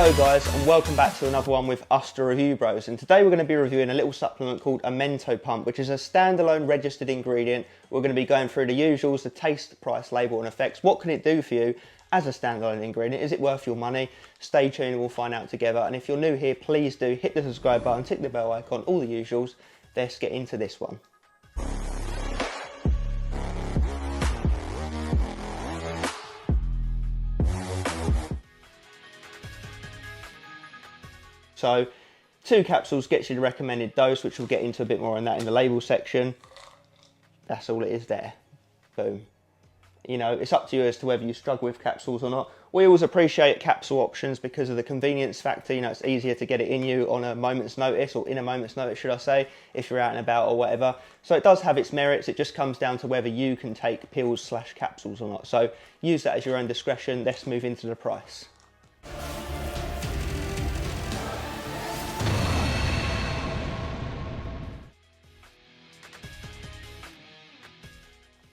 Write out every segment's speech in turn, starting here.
Hello guys, and welcome back to another one with us, the Review Bros. And today we're going to be reviewing a little supplement called Amentopump, which is a standalone registered ingredient. We're going to be going through the usuals, the taste, price, label and effects. What can it do for you as a standalone ingredient? Is it worth your money? Stay tuned and we'll find out together. And if you're new here, please do hit the subscribe button, tick the bell icon, all the usuals. Let's get into this one. So 2 capsules gets you the recommended dose, which we'll get into a bit more on that in the label section. That's all it is there. Boom. You know, it's up to you as to whether you struggle with capsules or not. We always appreciate capsule options because of the convenience factor. You know, it's easier to get it in you on a moment's notice, or in a moment's notice, should I say, if you're out and about or whatever. So it does have its merits. It just comes down to whether you can take pills / capsules or not. So use that as your own discretion. Let's move into the price.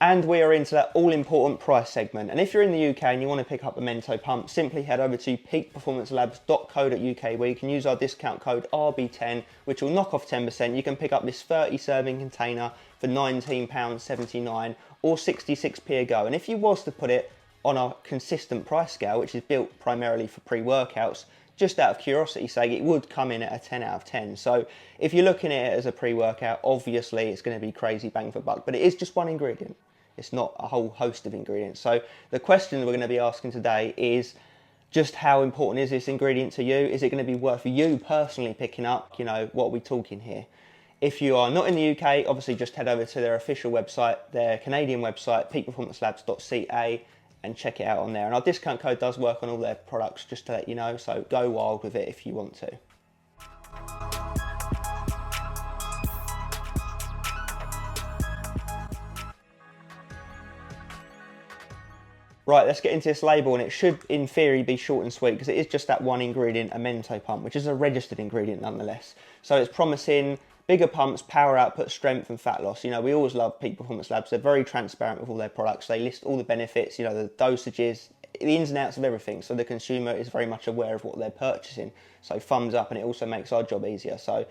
And we are into that all-important price segment. And if you're in the UK and you want to pick up Amentopump, simply head over to peakperformancelabs.co.uk where you can use our discount code RB10, which will knock off 10%. You can pick up this 30-serving container for £19.79 or 66p a go. And if you was to put it on a consistent price scale, which is built primarily for pre-workouts, just out of curiosity's sake, it would come in at a 10 out of 10. So if you're looking at it as a pre-workout, obviously it's going to be crazy bang for buck, but it is just one ingredient. It's not a whole host of ingredients. So the question we're going to be asking today is just how important is this ingredient to you? Is it going to be worth you personally picking up? You know, what are we talking here? If you are not in the UK, obviously just head over to their official website, their Canadian website, peakperformancelabs.ca, and check it out on there. And our discount code does work on all their products, just to let you know, so go wild with it if you want to. Right, let's get into this label, and it should, in theory, be short and sweet because it is just that one ingredient, Amentopump, which is a registered ingredient nonetheless. So it's promising bigger pumps, power output, strength and fat loss. You know, we always love Peak Performance Labs. They're very transparent with all their products. They list all the benefits, you know, the dosages, the ins and outs of everything. So the consumer is very much aware of what they're purchasing. So thumbs up, and it also makes our job easier. So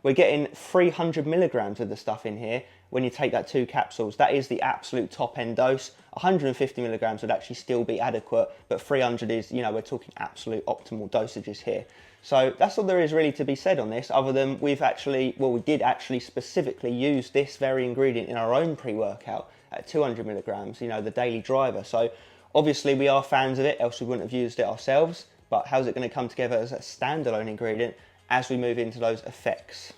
we're getting 300 milligrams of the stuff in here. When you take that 2 capsules, that is the absolute top end dose. 150 milligrams would actually still be adequate, but 300 is, you know, we're talking absolute optimal dosages here. So that's all there is really to be said on this, other than we did actually specifically use this very ingredient in our own pre-workout at 200 milligrams, you know, the daily driver. So obviously we are fans of it, else we wouldn't have used it ourselves, but how's it going to come together as a standalone ingredient as we move into those effects?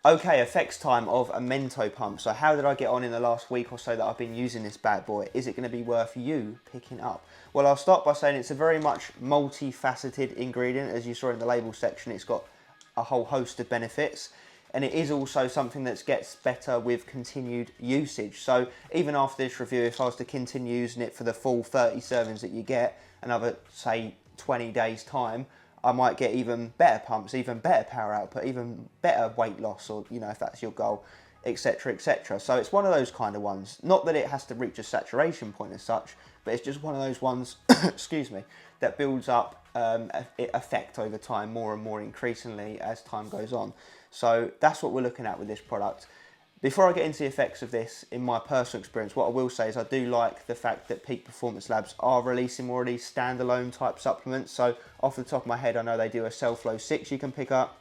Okay, effects time of Amentopump. So how did I get on in the last week or so that I've been using this bad boy? Is it going to be worth you picking up? Well, I'll start by saying it's a very much multifaceted ingredient. As you saw in the label section, it's got a whole host of benefits. And it is also something that gets better with continued usage. So even after this review, if I was to continue using it for the full 30 servings that you get, another, say, 20 days time, I might get even better pumps, even better power output, even better weight loss, or, you know, if that's your goal, etc, etc. So it's one of those kind of ones. Not that it has to reach a saturation point as such, but it's just one of those ones, excuse me, that builds up effect over time more and more increasingly as time goes on. So that's what we're looking at with this product. Before I get into the effects of this, in my personal experience, what I will say is I do like the fact that Peak Performance Labs are releasing more of these standalone type supplements. So off the top of my head, I know they do a Cellflow 6 you can pick up.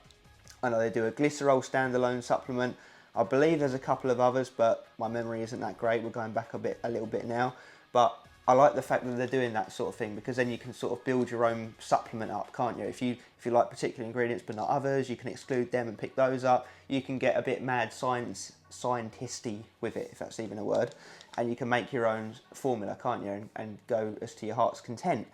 I know they do a glycerol standalone supplement. I believe there's a couple of others, but my memory isn't that great. We're going back a little bit now. But I like the fact that they're doing that sort of thing, because then you can sort of build your own supplement up, can't you? If you like particular ingredients but not others, you can exclude them and pick those up. You can get a bit mad scientisty with it, if that's even a word, and you can make your own formula, can't you? And go as to your heart's content.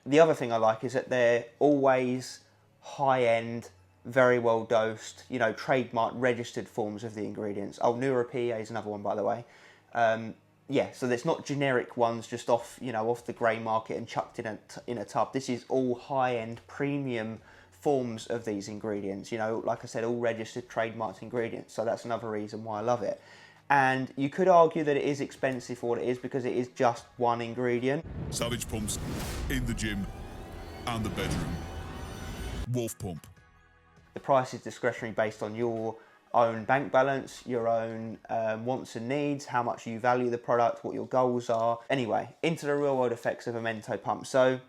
The other thing I like is that they're always high-end, very well dosed, you know, trademark registered forms of the ingredients. Oh, NeuroPA is another one, by the way. Yeah, so there's not generic ones just off, you know, off the grey market and chucked in a tub. This is all high-end premium forms of these ingredients. You know, like I said, all registered trademarked ingredients. So that's another reason why I love it. And you could argue that it is expensive for what it is because it is just one ingredient. Savage pumps in the gym and the bedroom. Wolf pump. The price is discretionary based on your own bank balance, your own wants and needs, how much you value the product, what your goals are. Anyway, into the real world effects of Amentopump. So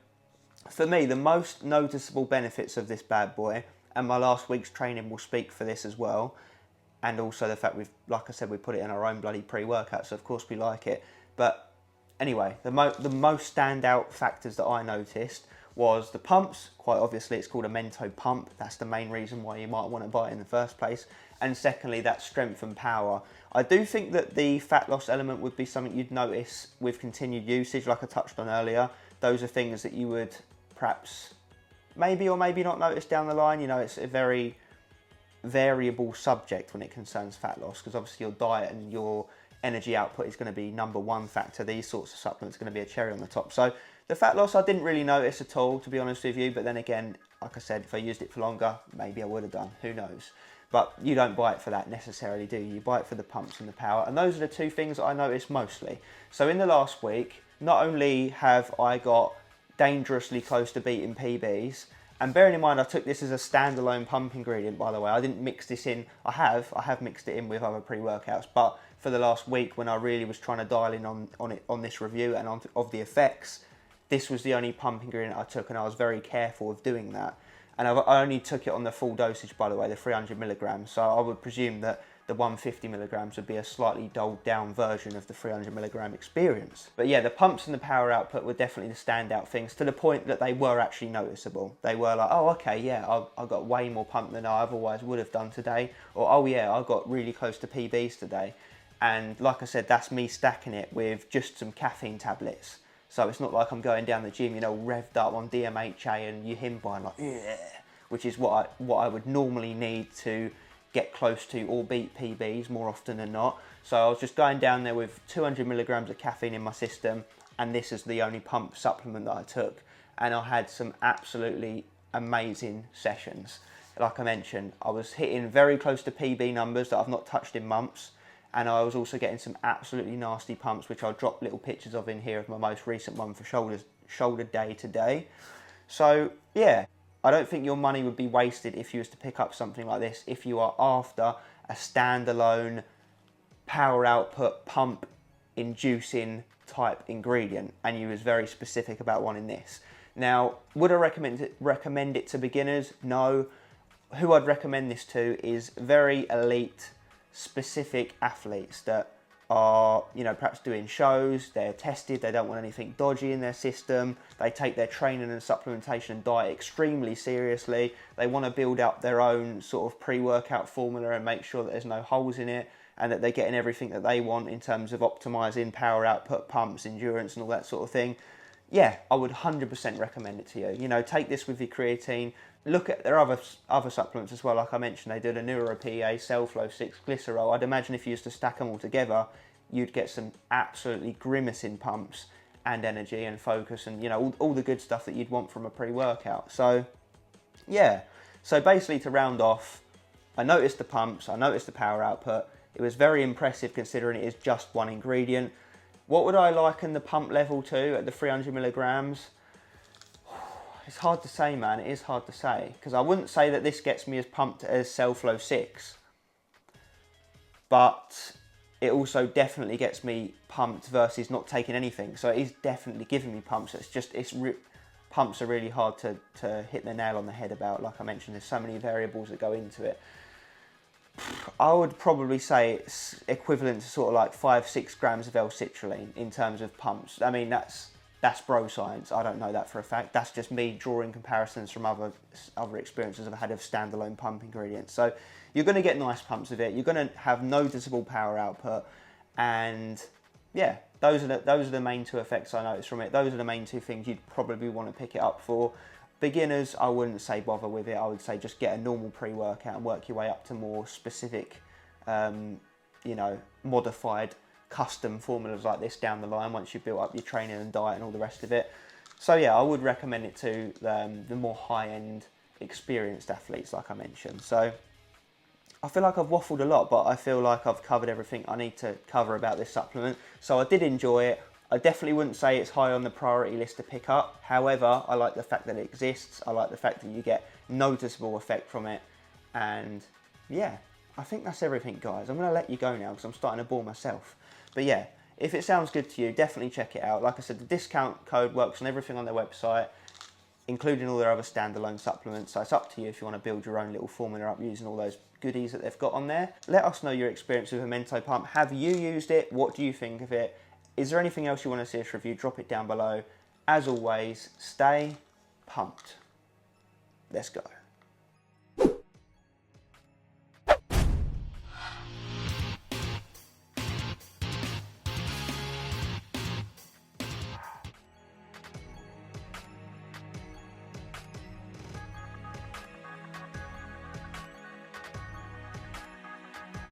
for me, the most noticeable benefits of this bad boy, and my last week's training will speak for this as well, and also the fact we've, like I said, we put it in our own bloody pre-workout, so of course we like it. But anyway, the most standout factors that I noticed was the pumps. Quite obviously, it's called Amentopump. That's the main reason why you might want to buy it in the first place. And secondly, that strength and power. I do think that the fat loss element would be something you'd notice with continued usage, like I touched on earlier. Those are things that you would perhaps maybe or maybe not notice down the line. You know, it's a very variable subject when it concerns fat loss, because obviously your diet and your energy output is going to be number one factor. These sorts of supplements are going to be a cherry on the top. So the fat loss I didn't really notice at all, to be honest with you. But then again, like I said, if I used it for longer, maybe I would have done. Who knows? But you don't buy it for that necessarily, do you? You buy it for the pumps and the power. And those are the two things that I noticed mostly. So in the last week, not only have I got dangerously close to beating PBs, and bearing in mind I took this as a standalone pump ingredient, by the way. I didn't mix this in. I have mixed it in with other pre-workouts, but for the last week when I really was trying to dial in on this review and of the effects, this was the only pump ingredient I took, and I was very careful of doing that. And I only took it on the full dosage, by the way, the 300 milligrams. So I would presume that the 150 milligrams would be a slightly doled down version of the 300 milligram experience. But yeah, the pumps and the power output were definitely the standout things, to the point that they were actually noticeable. They were like, oh, okay, yeah, I got way more pump than I otherwise would have done today. Or, oh yeah, I got really close to PBs today. And like I said, that's me stacking it with just some caffeine tablets. So it's not like I'm going down the gym, you know, revved up on DMHA and Yohimbine, like, yeah, which is what I would normally need to get close to or beat PBs more often than not. So I was just going down there with 200 milligrams of caffeine in my system, and this is the only pump supplement that I took. And I had some absolutely amazing sessions. Like I mentioned, I was hitting very close to PB numbers that I've not touched in months. And I was also getting some absolutely nasty pumps, which I'll drop little pictures of in here of my most recent one for shoulder day today. So yeah, I don't think your money would be wasted if you was to pick up something like this if you are after a standalone power output pump inducing type ingredient and you was very specific about wanting this. Now, would I recommend it to beginners? No. Who I'd recommend this to is very elite specific athletes that are, you know, perhaps doing shows, they're tested, they don't want anything dodgy in their system, they take their training and supplementation and diet extremely seriously, they want to build up their own sort of pre-workout formula and make sure that there's no holes in it and that they're getting everything that they want in terms of optimizing power output, pumps, endurance and all that sort of thing. Yeah, I would 100% recommend it to you. You know, take this with your creatine. Look at their other supplements as well. Like I mentioned, they do the NeuroPA, Cellflow 6, Glycerol. I'd imagine if you used to stack them all together, you'd get some absolutely grimacing pumps and energy and focus and, you know, all the good stuff that you'd want from a pre-workout. So, yeah. So basically, to round off, I noticed the pumps, I noticed the power output. It was very impressive considering it is just one ingredient. What would I liken the pump level to at the 300 milligrams? It's hard to say, man. It is hard to say. Because I wouldn't say that this gets me as pumped as Cellflow 6. But it also definitely gets me pumped versus not taking anything. So it is definitely giving me pumps. It's just, pumps are really hard to hit the nail on the head about. Like I mentioned, there's so many variables that go into it. I would probably say it's equivalent to sort of like 5-6 grams of L-citrulline in terms of pumps. I mean, that's bro science. I don't know that for a fact. That's just me drawing comparisons from other experiences I've had of standalone pump ingredients. So you're going to get nice pumps of it. You're going to have noticeable power output, and yeah, those are the main two effects I noticed from it. Those are the main two things you'd probably want to pick it up for. Beginners, I wouldn't say bother with it. I would say just get a normal pre-workout and work your way up to more specific, you know, modified custom formulas like this down the line once you've built up your training and diet and all the rest of it. So yeah, I would recommend it to the more high-end experienced athletes, like I mentioned. So I feel like I've waffled a lot, but I feel like I've covered everything I need to cover about this supplement. So I did enjoy it. I definitely wouldn't say it's high on the priority list to pick up. However, I like the fact that it exists. I like the fact that you get noticeable effect from it. And yeah, I think that's everything, guys. I'm going to let you go now because I'm starting to bore myself. But yeah, if it sounds good to you, definitely check it out. Like I said, the discount code works on everything on their website, including all their other standalone supplements. So it's up to you if you want to build your own little formula up using all those goodies that they've got on there. Let us know your experience with Amentopump. Have you used it? What do you think of it? Is there anything else you want to see us review? Drop it down below. As always, stay pumped. Let's go.